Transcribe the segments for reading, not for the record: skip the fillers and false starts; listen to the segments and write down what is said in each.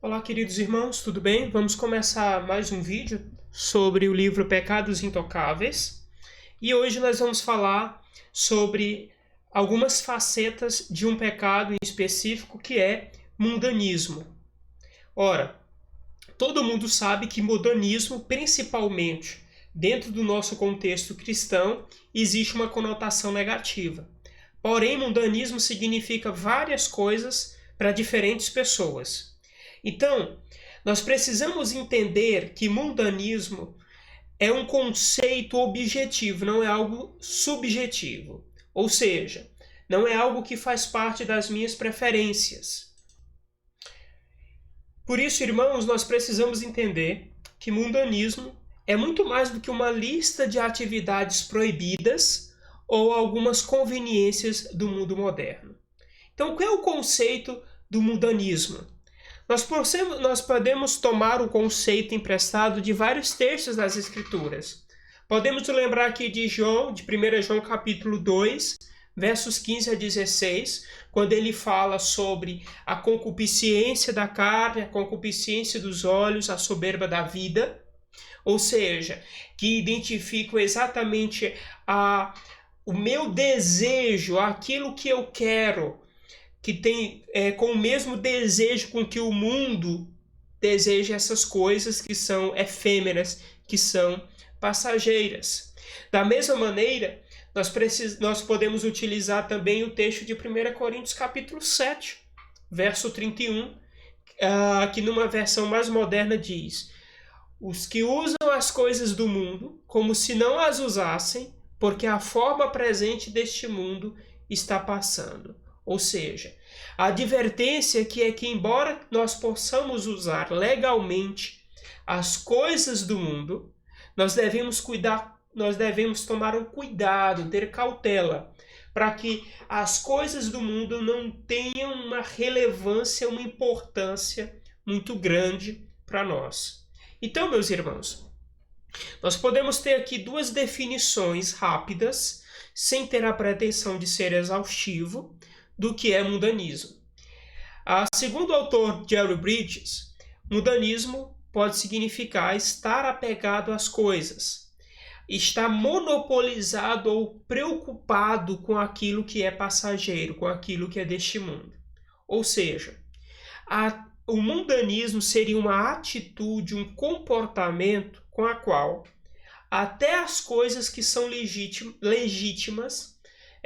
Olá, queridos irmãos, tudo bem? Vamos começar mais um vídeo sobre o livro Pecados Intocáveis. E hoje nós vamos falar sobre algumas facetas de um pecado em específico que é mundanismo. Ora, todo mundo sabe que mundanismo, principalmente dentro do nosso contexto cristão, existe uma conotação negativa. Porém, mundanismo significa várias coisas para diferentes pessoas. Então, nós precisamos entender que mundanismo é um conceito objetivo, não é algo subjetivo. Ou seja, não é algo que faz parte das minhas preferências. Por isso, irmãos, nós precisamos entender que mundanismo é muito mais do que uma lista de atividades proibidas ou algumas conveniências do mundo moderno. Então, qual é o conceito do mundanismo? Nós podemos tomar o conceito emprestado de vários textos das Escrituras. Podemos lembrar aqui de 1 João capítulo 2, versos 15 a 16, quando ele fala sobre a concupiscência da carne, a concupiscência dos olhos, a soberba da vida, ou seja, que identificam exatamente o meu desejo, aquilo que eu quero, que tem com o mesmo desejo com que o mundo deseja essas coisas que são efêmeras, que são passageiras. Da mesma maneira, nós podemos utilizar também o texto de 1 Coríntios capítulo 7, verso 31, que numa versão mais moderna diz: os que usam as coisas do mundo como se não as usassem, porque a forma presente deste mundo está passando. Ou seja, a advertência que é que, embora nós possamos usar legalmente as coisas do mundo, nós devemos tomar um cuidado, ter cautela, para que as coisas do mundo não tenham uma relevância, uma importância muito grande para nós. Então, meus irmãos, nós podemos ter aqui duas definições rápidas, sem ter a pretensão de ser exaustivo, do que é mundanismo. Segundo o autor Jerry Bridges, mundanismo pode significar estar apegado às coisas, estar monopolizado ou preocupado com aquilo que é passageiro, com aquilo que é deste mundo. Ou seja, o mundanismo seria uma atitude, um comportamento com a qual até as coisas que são legítimas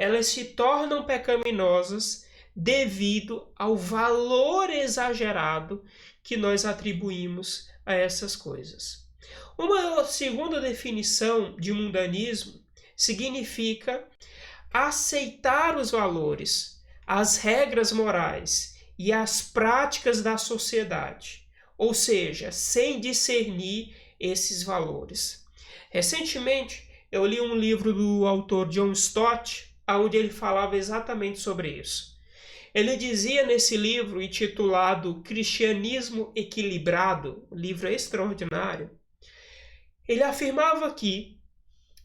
elas se tornam pecaminosas devido ao valor exagerado que nós atribuímos a essas coisas. Uma segunda definição de mundanismo significa aceitar os valores, as regras morais e as práticas da sociedade, ou seja, sem discernir esses valores. Recentemente, eu li um livro do autor John Stott, onde ele falava exatamente sobre isso. Ele dizia nesse livro, intitulado Cristianismo Equilibrado, o livro é extraordinário, ele afirmava que,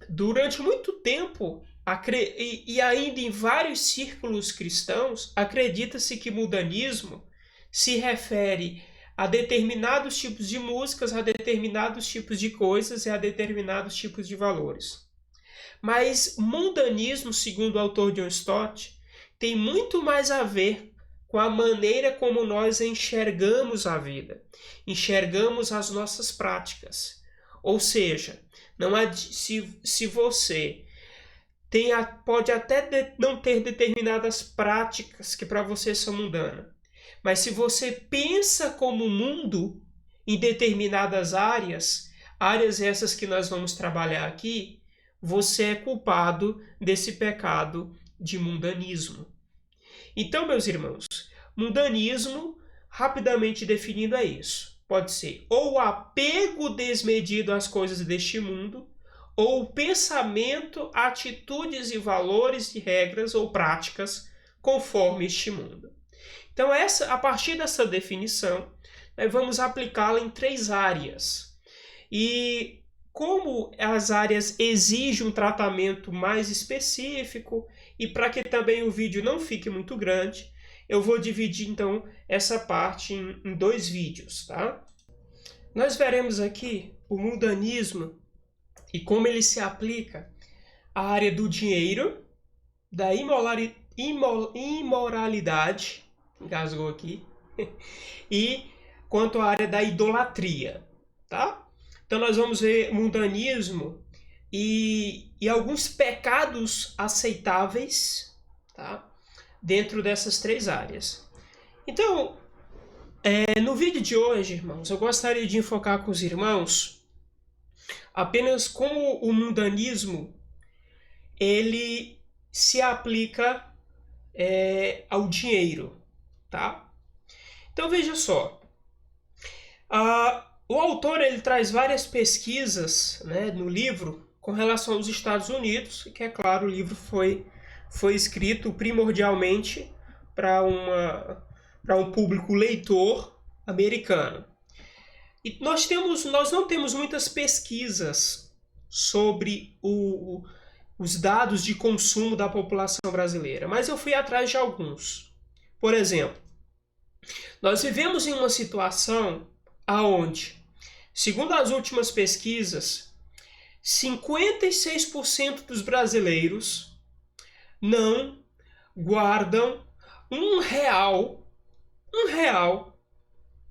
durante muito tempo, e ainda em vários círculos cristãos, acredita-se que mundanismo se refere a determinados tipos de músicas, a determinados tipos de coisas e a determinados tipos de valores. Mas mundanismo, segundo o autor John Stott, tem muito mais a ver com a maneira como nós enxergamos a vida, enxergamos as nossas práticas. Ou seja, se você pode até não ter determinadas práticas que para você são mundanas, mas se você pensa como mundo em determinadas áreas essas que nós vamos trabalhar aqui, você é culpado desse pecado de mundanismo. Então, meus irmãos, mundanismo, rapidamente definido, é isso. Pode ser ou o apego desmedido às coisas deste mundo, ou o pensamento, atitudes e valores e regras ou práticas conforme este mundo. Então, a partir dessa definição, nós vamos aplicá-la em 3 áreas. E como as áreas exigem um tratamento mais específico e para que também o vídeo não fique muito grande, eu vou dividir então essa parte em dois vídeos, tá? Nós veremos aqui o mundanismo e como ele se aplica à área do dinheiro, da imoralidade, engasgou aqui, e quanto à área da idolatria, tá? Então nós vamos ver mundanismo e alguns pecados aceitáveis, tá? Dentro dessas três áreas. Então, no vídeo de hoje, irmãos, eu gostaria de enfocar com os irmãos apenas como o mundanismo ele se aplica ao dinheiro, tá? Então veja só, o autor ele traz várias pesquisas, né, no livro com relação aos Estados Unidos, que é claro, o livro foi escrito primordialmente para um público leitor americano. E nós não temos muitas pesquisas sobre os dados de consumo da população brasileira, mas eu fui atrás de alguns. Por exemplo, nós vivemos em uma situação aonde, segundo as últimas pesquisas, 56% dos brasileiros não guardam um real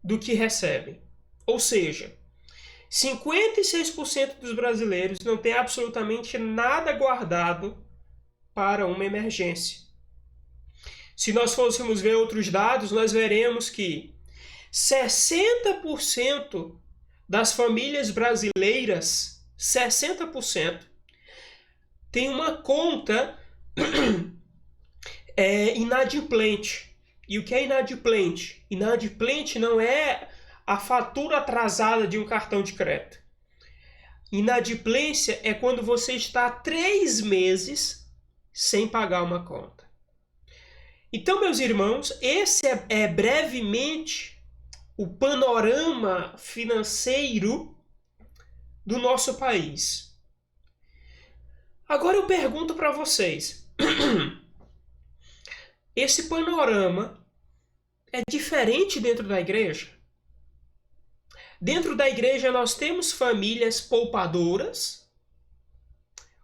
do que recebem. Ou seja, 56% dos brasileiros não tem absolutamente nada guardado para uma emergência. Se nós fôssemos ver outros dados, nós veremos que 60% das famílias brasileiras, 60%, tem uma conta inadimplente. E o que é inadimplente? Inadimplente não é a fatura atrasada de um cartão de crédito. Inadimplência é quando você está 3 meses sem pagar uma conta. Então, meus irmãos, esse é brevemente o panorama financeiro do nosso país. Agora eu pergunto para vocês, esse panorama é diferente dentro da igreja? Dentro da igreja nós temos famílias poupadoras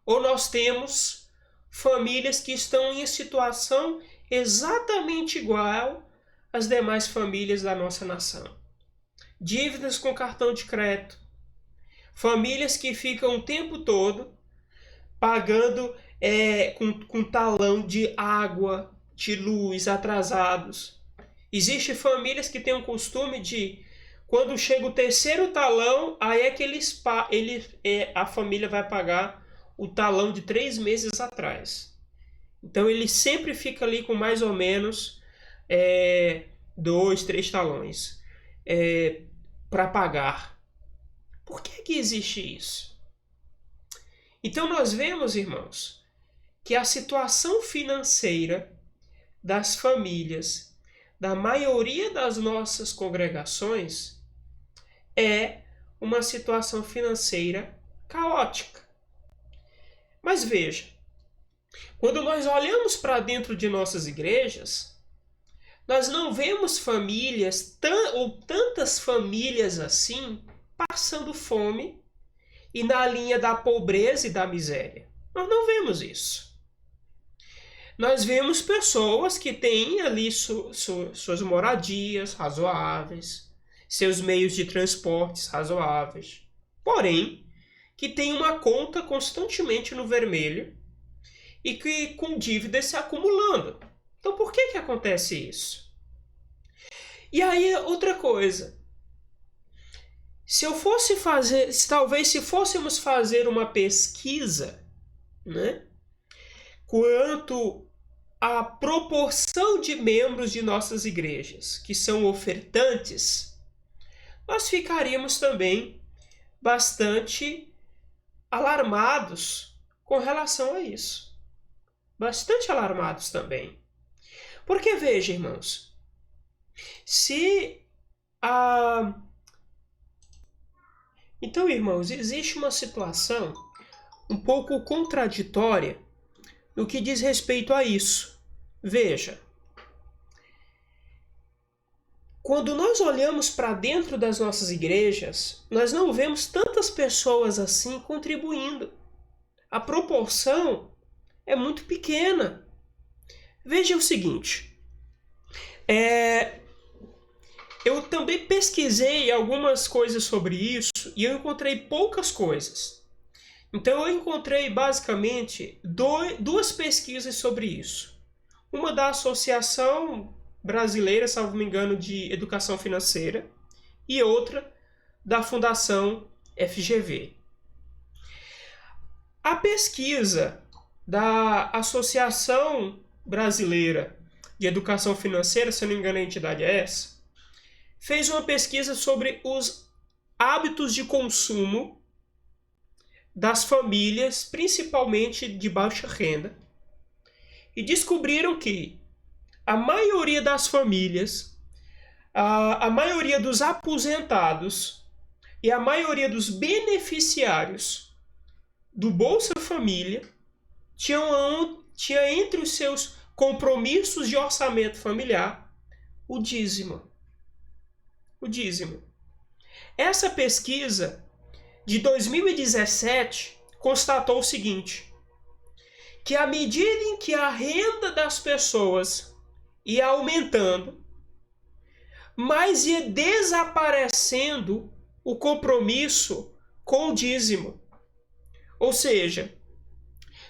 ou nós temos famílias que estão em situação exatamente igual às demais famílias da nossa nação? Dívidas com cartão de crédito, famílias que ficam o tempo todo pagando com talão de água, de luz atrasados. Existem famílias que têm o costume de, quando chega o terceiro talão, aí é que a família vai pagar o talão de 3 meses atrás. Então ele sempre fica ali com mais ou menos 2, 3 talões para pagar. Por que existe isso? Então nós vemos, irmãos, que a situação financeira das famílias da maioria das nossas congregações é uma situação financeira caótica. Mas veja, quando nós olhamos para dentro de nossas igrejas, nós não vemos famílias, ou tantas famílias assim, passando fome e na linha da pobreza e da miséria. Nós não vemos isso. Nós vemos pessoas que têm ali suas moradias razoáveis, seus meios de transportes razoáveis, porém, que tem uma conta constantemente no vermelho e que com dívidas se acumulando. Então, por que acontece isso? E aí, outra coisa. Talvez se fôssemos fazer uma pesquisa, né, quanto à proporção de membros de nossas igrejas que são ofertantes, nós ficaríamos também bastante alarmados com relação a isso. Bastante alarmados também. Porque veja, irmãos, Então, irmãos, existe uma situação um pouco contraditória no que diz respeito a isso. Veja, quando nós olhamos para dentro das nossas igrejas, nós não vemos tantas pessoas assim contribuindo. A proporção é muito pequena. Veja o seguinte, eu também pesquisei algumas coisas sobre isso e eu encontrei poucas coisas. Então eu encontrei basicamente duas pesquisas sobre isso. Uma da Associação Brasileira, salvo me engano, de Educação Financeira, e outra da Fundação FGV. A pesquisa da Associação Brasileira de Educação Financeira, se não me engano a entidade é essa, fez uma pesquisa sobre os hábitos de consumo das famílias, principalmente de baixa renda, e descobriram que a maioria das famílias, a maioria dos aposentados e a maioria dos beneficiários do Bolsa Família tinha entre os seus compromissos de orçamento familiar o dízimo. O dízimo. Essa pesquisa de 2017 constatou o seguinte, que à medida em que a renda das pessoas ia aumentando, mas ia desaparecendo o compromisso com o dízimo. Ou seja,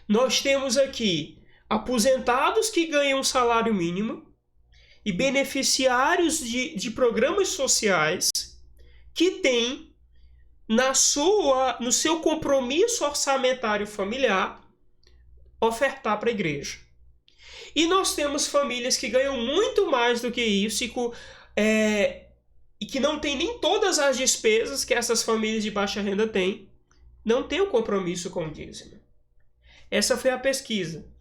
nós temos aqui aposentados que ganham um salário mínimo e beneficiários de programas sociais que têm no seu compromisso orçamentário familiar ofertar para a igreja. E nós temos famílias que ganham muito mais do que isso e que não têm nem todas as despesas que essas famílias de baixa renda têm, não têm o compromisso com o dízimo. Essa foi a pesquisa.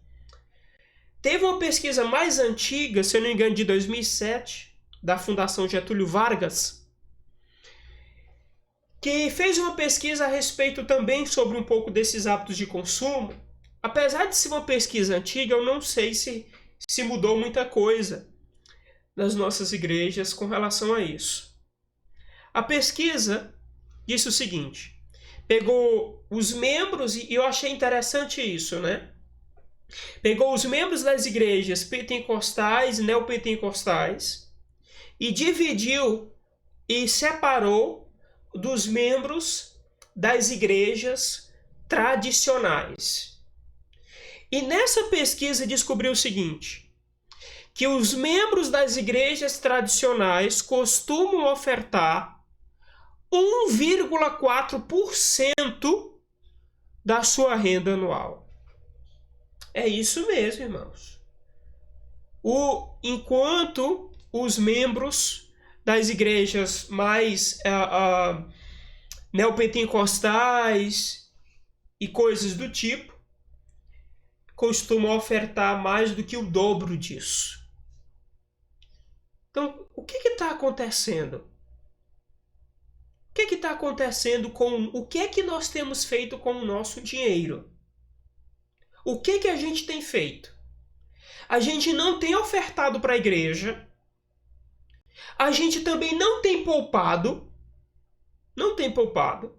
Teve uma pesquisa mais antiga, se eu não me engano, de 2007, da Fundação Getúlio Vargas, que fez uma pesquisa a respeito também sobre um pouco desses hábitos de consumo. Apesar de ser uma pesquisa antiga, eu não sei se mudou muita coisa nas nossas igrejas com relação a isso. A pesquisa disse o seguinte, pegou os membros, e eu achei interessante isso, né? Pegou os membros das igrejas pentecostais e neopentecostais e dividiu e separou dos membros das igrejas tradicionais. E nessa pesquisa descobriu o seguinte, que os membros das igrejas tradicionais costumam ofertar 1,4% da sua renda anual. É isso mesmo, irmãos. Enquanto os membros das igrejas mais neopentecostais e coisas do tipo costumam ofertar mais do que o dobro disso. Então, o que está acontecendo? O que está acontecendo o que é que nós temos feito com o nosso dinheiro? O que a gente tem feito? A gente não tem ofertado para a igreja. A gente também não tem poupado. Não tem poupado.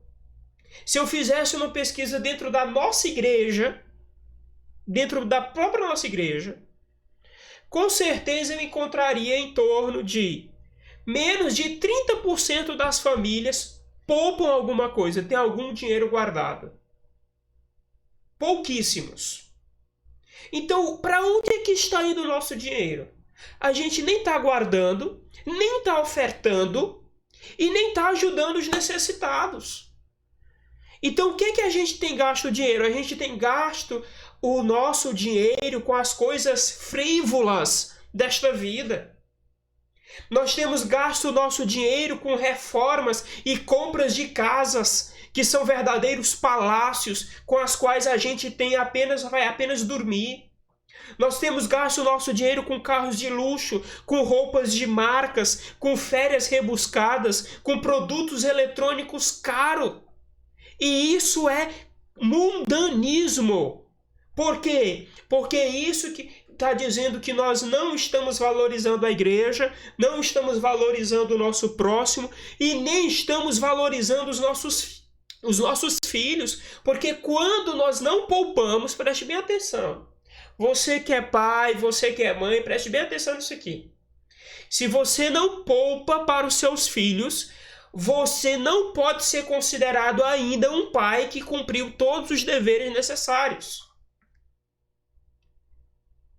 Se eu fizesse uma pesquisa dentro da nossa igreja, dentro da própria nossa igreja, com certeza eu encontraria em torno de menos de 30% das famílias poupam alguma coisa, tem algum dinheiro guardado. Pouquíssimos. Então, para onde é que está indo o nosso dinheiro? A gente nem está guardando, nem está ofertando e nem está ajudando os necessitados. Então, o que é que a gente tem gasto o dinheiro? A gente tem gasto o nosso dinheiro com as coisas frívolas desta vida. Nós temos gasto o nosso dinheiro com reformas e compras de casas que são verdadeiros palácios com as quais a gente vai apenas dormir. Nós temos gasto o nosso dinheiro com carros de luxo, com roupas de marcas, com férias rebuscadas, com produtos eletrônicos caros. E isso é mundanismo. Por quê? Porque está dizendo que nós não estamos valorizando a igreja, não estamos valorizando o nosso próximo e nem estamos valorizando os nossos filhos, porque quando nós não poupamos, preste bem atenção. Você que é pai, você que é mãe, preste bem atenção nisso aqui. Se você não poupa para os seus filhos, você não pode ser considerado ainda um pai que cumpriu todos os deveres necessários.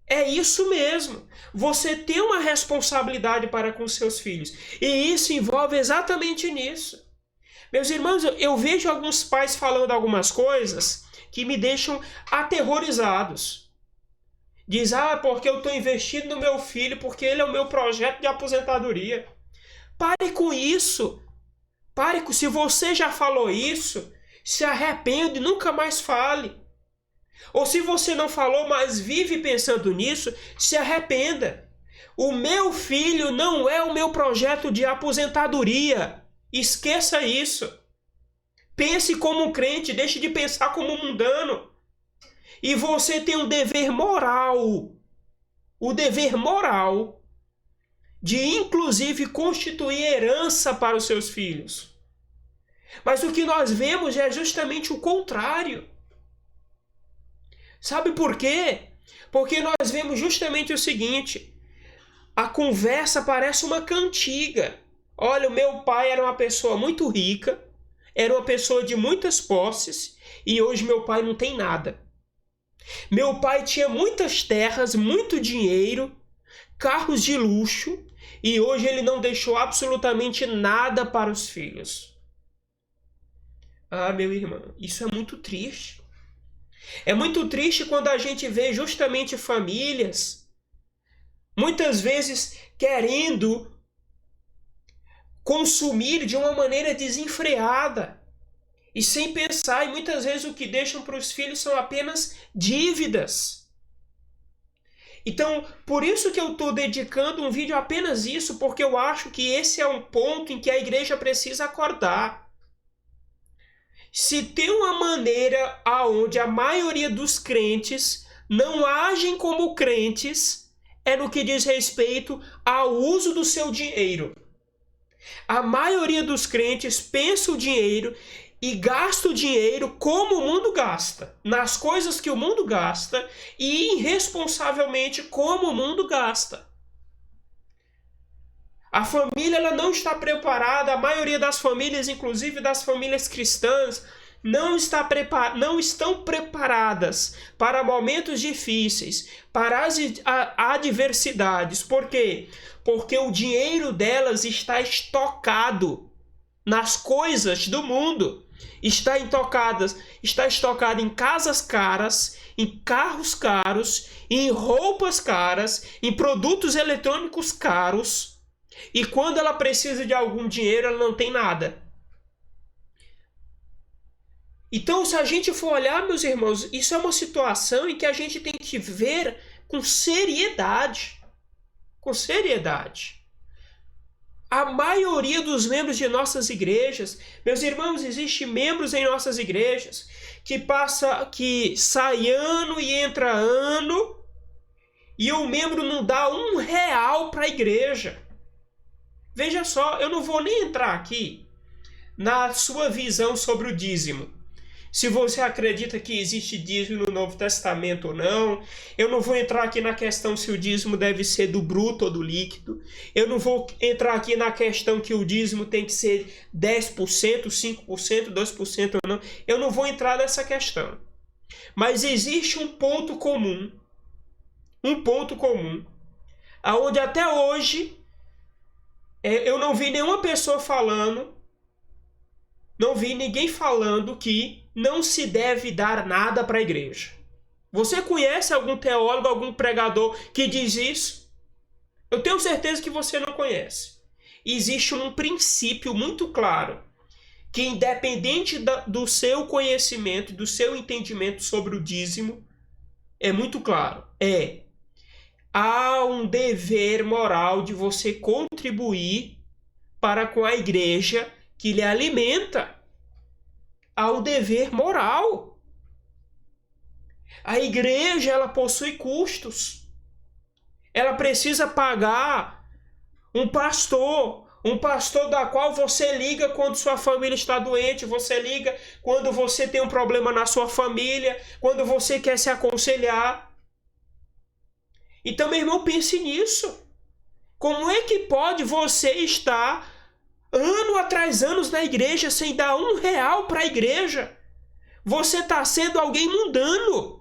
É isso mesmo. Você tem uma responsabilidade para com seus filhos. E isso envolve exatamente nisso. Meus irmãos, eu vejo alguns pais falando algumas coisas que me deixam aterrorizados. Diz, porque eu estou investindo no meu filho, porque ele é o meu projeto de aposentadoria. Pare com isso. Se você já falou isso, se arrepende, nunca mais fale. Ou se você não falou, mas vive pensando nisso, se arrependa. O meu filho não é o meu projeto de aposentadoria. Esqueça isso. Pense como um crente, deixe de pensar como um mundano. E você tem um dever moral. O dever moral de, inclusive, constituir herança para os seus filhos. Mas o que nós vemos é justamente o contrário. Sabe por quê? Porque nós vemos justamente o seguinte: a conversa parece uma cantiga. Olha, o meu pai era uma pessoa muito rica, era uma pessoa de muitas posses, e hoje meu pai não tem nada. Meu pai tinha muitas terras, muito dinheiro, carros de luxo, e hoje ele não deixou absolutamente nada para os filhos. Meu irmão, isso é muito triste. É muito triste quando a gente vê justamente famílias, muitas vezes querendo consumir de uma maneira desenfreada e sem pensar, e muitas vezes o que deixam para os filhos são apenas dívidas. Então, por isso que eu estou dedicando um vídeo a apenas isso, porque eu acho que esse é um ponto em que a igreja precisa acordar. Se tem uma maneira aonde a maioria dos crentes não agem como crentes, é no que diz respeito ao uso do seu dinheiro. A maioria dos crentes pensa o dinheiro e gasta o dinheiro como o mundo gasta, nas coisas que o mundo gasta e irresponsavelmente como o mundo gasta. A família ela não está preparada, a maioria das famílias, inclusive das famílias cristãs, não estão preparadas para momentos difíceis, para as adversidades. Por quê? Porque o dinheiro delas está estocado nas coisas do mundo. Está estocado em casas caras, em carros caros, em roupas caras, em produtos eletrônicos caros. E quando ela precisa de algum dinheiro, ela não tem nada. Então, se a gente for olhar, meus irmãos, isso é uma situação em que a gente tem que ver com seriedade. Com seriedade. A maioria dos membros de nossas igrejas, meus irmãos, existem membros em nossas igrejas que sai ano e entra ano e o membro não dá R$1 para a igreja. Veja só, eu não vou nem entrar aqui na sua visão sobre o dízimo. Se você acredita que existe dízimo no Novo Testamento ou não, eu não vou entrar aqui na questão se o dízimo deve ser do bruto ou do líquido. Eu não vou entrar aqui na questão que o dízimo tem que ser 10%, 5%, 2% ou não. Eu não vou entrar nessa questão. Mas existe um ponto comum, aonde até hoje eu não vi nenhuma pessoa falando, não vi ninguém falando que não se deve dar nada para a igreja. Você conhece algum teólogo, algum pregador que diz isso? Eu tenho certeza que você não conhece. Existe um princípio muito claro, que independente do seu conhecimento, do seu entendimento sobre o dízimo, é muito claro. Há um dever moral de você contribuir para com a igreja que lhe alimenta. Há o dever moral. A igreja ela possui custos. Ela precisa pagar um pastor da qual você liga quando sua família está doente, você liga quando você tem um problema na sua família, quando você quer se aconselhar. Então, meu irmão, pense nisso. Como é que pode você estar ano atrás anos na igreja sem dar R$1 para a igreja? Você está sendo alguém mundano.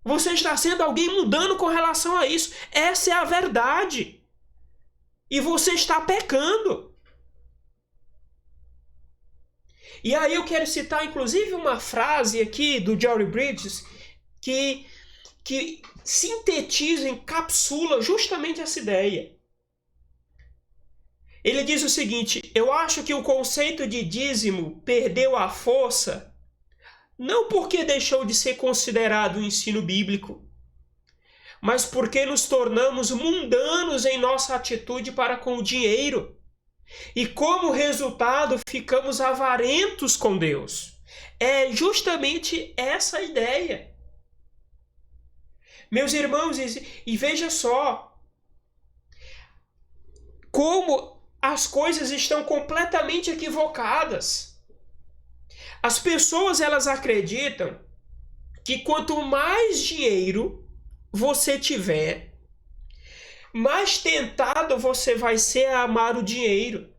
Você está sendo alguém mundano com relação a isso. Essa é a verdade. E você está pecando. E aí eu quero citar, inclusive, uma frase aqui do Jerry Bridges que sintetiza, encapsula justamente essa ideia. Ele diz o seguinte: eu acho que o conceito de dízimo perdeu a força não porque deixou de ser considerado um ensino bíblico, mas porque nos tornamos mundanos em nossa atitude para com o dinheiro. E como resultado, ficamos avarentos com Deus. É justamente essa a ideia. Meus irmãos, e veja só como as coisas estão completamente equivocadas. As pessoas, elas acreditam que quanto mais dinheiro você tiver, mais tentado você vai ser a amar o dinheiro.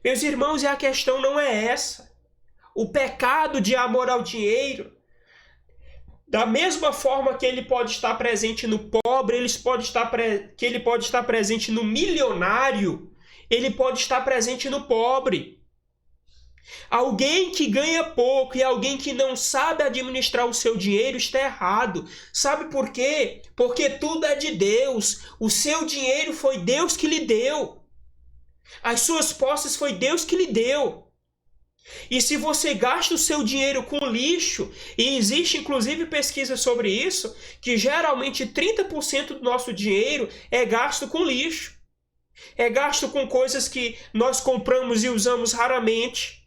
Meus irmãos, e a questão não é essa. O pecado de amor ao dinheiro, da mesma forma que ele pode estar presente no pobre, que ele pode estar presente no milionário, ele pode estar presente no pobre. Alguém que ganha pouco e alguém que não sabe administrar o seu dinheiro está errado. Sabe por quê? Porque tudo é de Deus. O seu dinheiro foi Deus que lhe deu. As suas posses foi Deus que lhe deu. E se você gasta o seu dinheiro com lixo, e existe inclusive pesquisa sobre isso, que geralmente 30% do nosso dinheiro é gasto com lixo. É gasto com coisas que nós compramos e usamos raramente.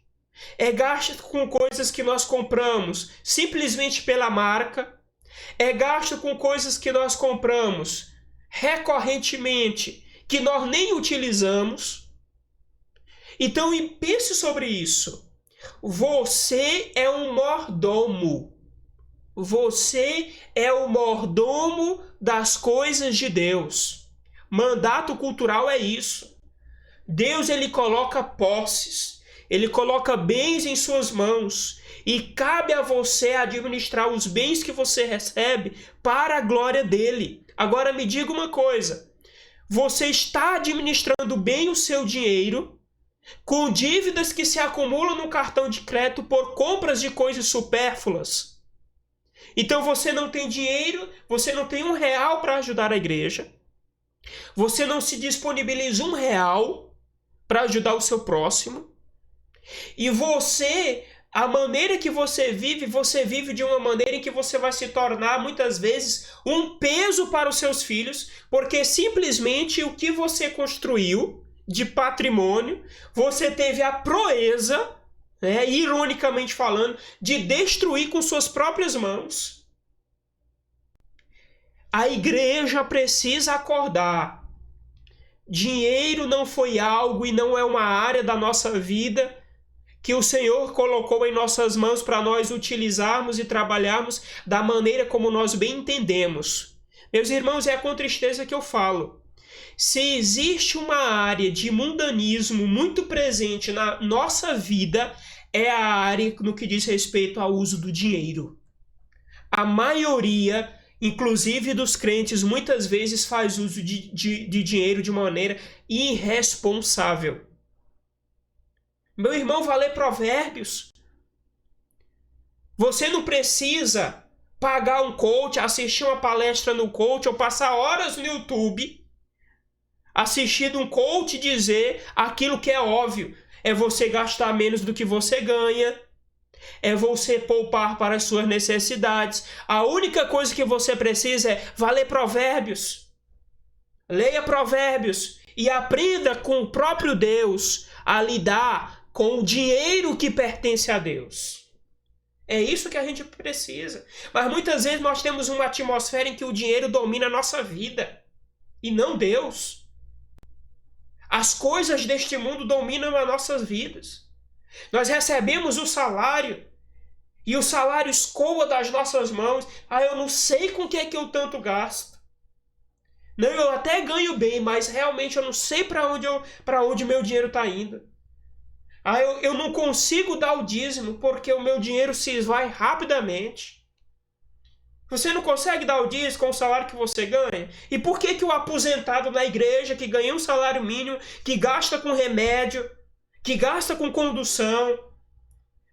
É gasto com coisas que nós compramos simplesmente pela marca. É gasto com coisas que nós compramos recorrentemente, que nós nem utilizamos. Então, pense sobre isso. Você é um mordomo. Você é o mordomo das coisas de Deus. Mandato cultural é isso. Deus, ele coloca posses. Ele coloca bens em suas mãos e cabe a você administrar os bens que você recebe para a glória dele. Agora me diga uma coisa, você está administrando bem o seu dinheiro com dívidas que se acumulam no cartão de crédito por compras de coisas supérfluas? Então você não tem dinheiro, você não tem R$1 para ajudar a igreja, você não se disponibiliza R$1 para ajudar o seu próximo. E você, a maneira que você vive de uma maneira em que você vai se tornar, muitas vezes, um peso para os seus filhos, porque simplesmente o que você construiu de patrimônio, você teve a proeza, ironicamente falando, de destruir com suas próprias mãos. A igreja precisa acordar. Dinheiro não foi algo e não é uma área da nossa vida que o Senhor colocou em nossas mãos para nós utilizarmos e trabalharmos da maneira como nós bem entendemos. Meus irmãos, é com tristeza que eu falo. Se existe uma área de mundanismo muito presente na nossa vida, é a área no que diz respeito ao uso do dinheiro. A maioria, inclusive dos crentes, muitas vezes faz uso de dinheiro de maneira irresponsável. Meu irmão, vai ler Provérbios. Você não precisa pagar um coach, assistir uma palestra no coach ou passar horas no YouTube assistindo um coach dizer aquilo que é óbvio. É você gastar menos do que você ganha. É você poupar para as suas necessidades. A única coisa que você precisa é ler Provérbios. Leia Provérbios e aprenda com o próprio Deus a lidar com o dinheiro que pertence a Deus. É isso que a gente precisa. Mas muitas vezes nós temos uma atmosfera em que o dinheiro domina a nossa vida e não Deus. As coisas deste mundo dominam as nossas vidas. Nós recebemos o salário e o salário escoa das nossas mãos. Eu não sei com o que é que eu tanto gasto. Não, eu até ganho bem, mas realmente eu não sei para onde meu dinheiro está indo. Eu não consigo dar o dízimo porque o meu dinheiro se esvai rapidamente. Você não consegue dar o dízimo com o salário que você ganha? E por que o aposentado da igreja, que ganha um salário mínimo, que gasta com remédio, que gasta com condução,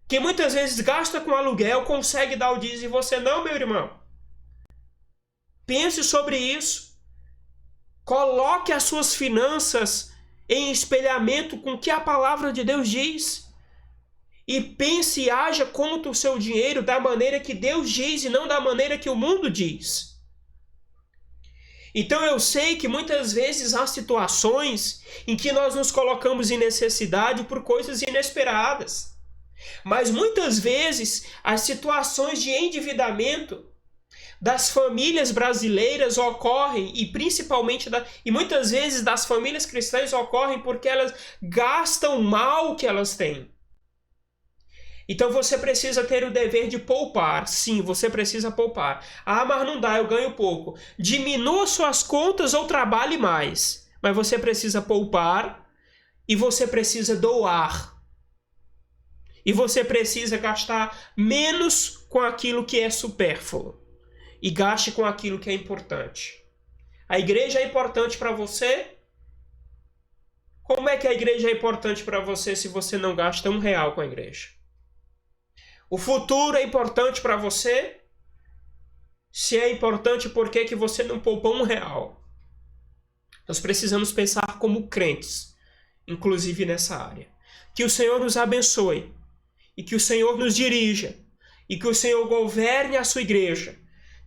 que muitas vezes gasta com aluguel, consegue dar o dízimo e você não, meu irmão? Pense sobre isso. Coloque as suas finanças em espelhamento com o que a palavra de Deus diz. E pense e haja contra o seu dinheiro da maneira que Deus diz e não da maneira que o mundo diz. Então eu sei que muitas vezes há situações em que nós nos colocamos em necessidade por coisas inesperadas. Mas muitas vezes as situações de endividamento das famílias brasileiras ocorrem, e principalmente e muitas vezes das famílias cristãs ocorrem porque elas gastam mal o que elas têm. Então você precisa ter o dever de poupar. Sim, você precisa poupar. Mas não dá, eu ganho pouco. Diminua suas contas ou trabalhe mais. Mas você precisa poupar e você precisa doar. E você precisa gastar menos com aquilo que é supérfluo. E gaste com aquilo que é importante. A igreja é importante para você? Como é que a igreja é importante para você se você não gasta R$1 com a igreja? O futuro é importante para você? Se é importante, por que você não poupa R$1? Nós precisamos pensar como crentes, inclusive nessa área. Que o Senhor nos abençoe, e que o Senhor nos dirija, e que o Senhor governe a sua igreja,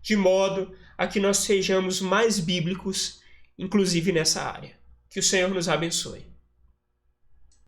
de modo a que nós sejamos mais bíblicos, inclusive nessa área. Que o Senhor nos abençoe.